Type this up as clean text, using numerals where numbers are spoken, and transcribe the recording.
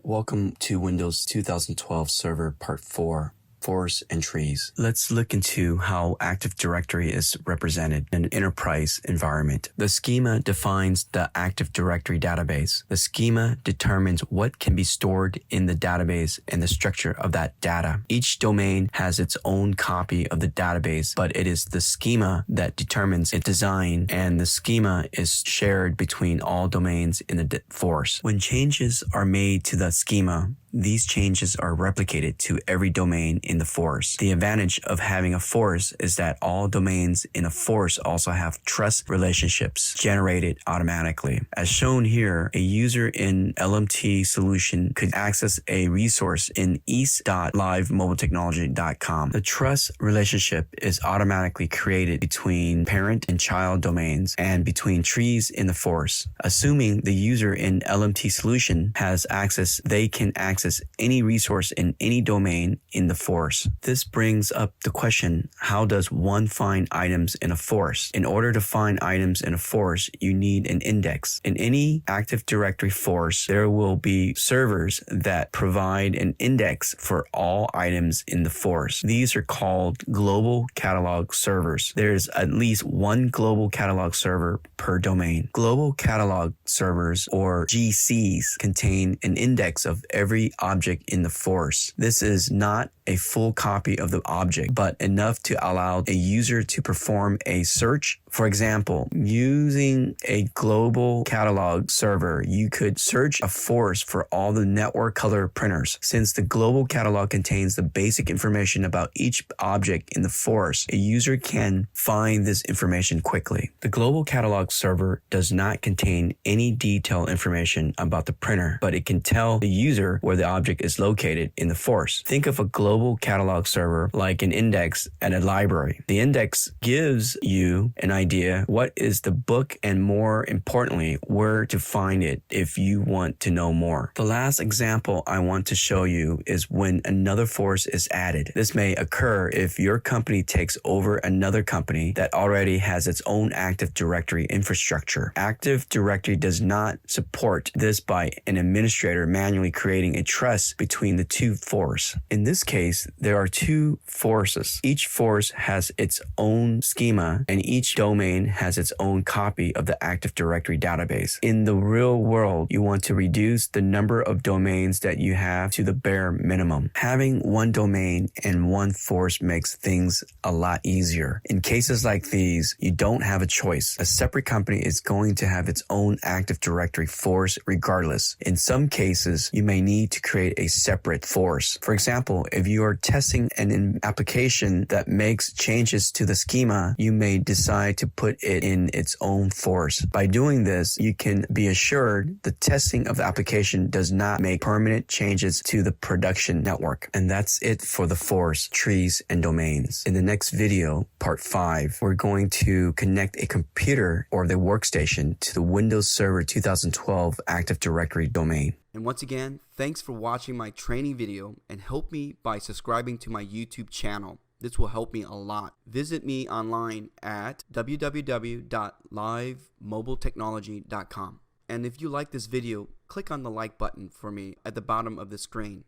Welcome to Windows 2012 Server Part 4. Forests and trees. Let's look into how Active Directory is represented in an enterprise environment. The schema defines the Active Directory database. The schema determines what can be stored in the database and the structure of that data. Each domain has its own copy of the database, but it is the schema that determines its design, and the schema is shared between all domains in the forest. When changes are made to the schema, these changes are replicated to every domain in the forest. The advantage of having a forest is that all domains in a forest also have trust relationships generated automatically. As shown here, a user in LMT solution could access a resource in east.livemobiletechnology.com. The trust relationship is automatically created between parent and child domains and between trees in the forest. Assuming the user in LMT solution has access, they can access any resource in any domain in the forest. This brings up the question, how does one find items in a forest? In order to find items in a forest, you need an index. In any Active Directory forest, there will be servers that provide an index for all items in the forest. These are called global catalog servers. There's at least one global catalog server per domain. Global catalog servers, or GCs, contain an index of every object in the forest. This is not a full copy of the object, but enough to allow a user to perform a search. For example, using a global catalog server, you could search a forest for all the network color printers. Since the global catalog contains the basic information about each object in the forest, a user can find this information quickly. The global catalog server does not contain any detailed information about the printer, but it can tell the user where the object is located in the forest. Think of a global catalog server like an index at a library. The index gives you an idea what is the book and, more importantly, where to find it if you want to know more. The last example I want to show you is when another forest is added. This may occur if your company takes over another company that already has its own Active Directory infrastructure. Active Directory does not support this by an administrator manually creating a trust between the two forests. In this case, there are two forests. Each forest has its own schema, and each domain has its own copy of the Active Directory database. In the real world, you want to reduce the number of domains that you have to the bare minimum. Having one domain and one forest makes things a lot easier. In cases like these, you don't have a choice. A separate company is going to have its own Active Directory forest regardless. In some cases, you may need to create a separate forest. For example, if you are testing an application that makes changes to the schema, you may decide to put it in its own forest. By doing this, you can be assured the testing of the application does not make permanent changes to the production network. And that's it for the forest, trees, and domains. In the next video, part 5, we're going to connect a computer or the workstation to the Windows Server 2012 Active Directory domain. And once again, thanks for watching my training video, and help me by subscribing to my YouTube channel. This will help me a lot. Visit me online at www.livemobiletechnology.com. And if you like this video, click on the like button for me at the bottom of the screen.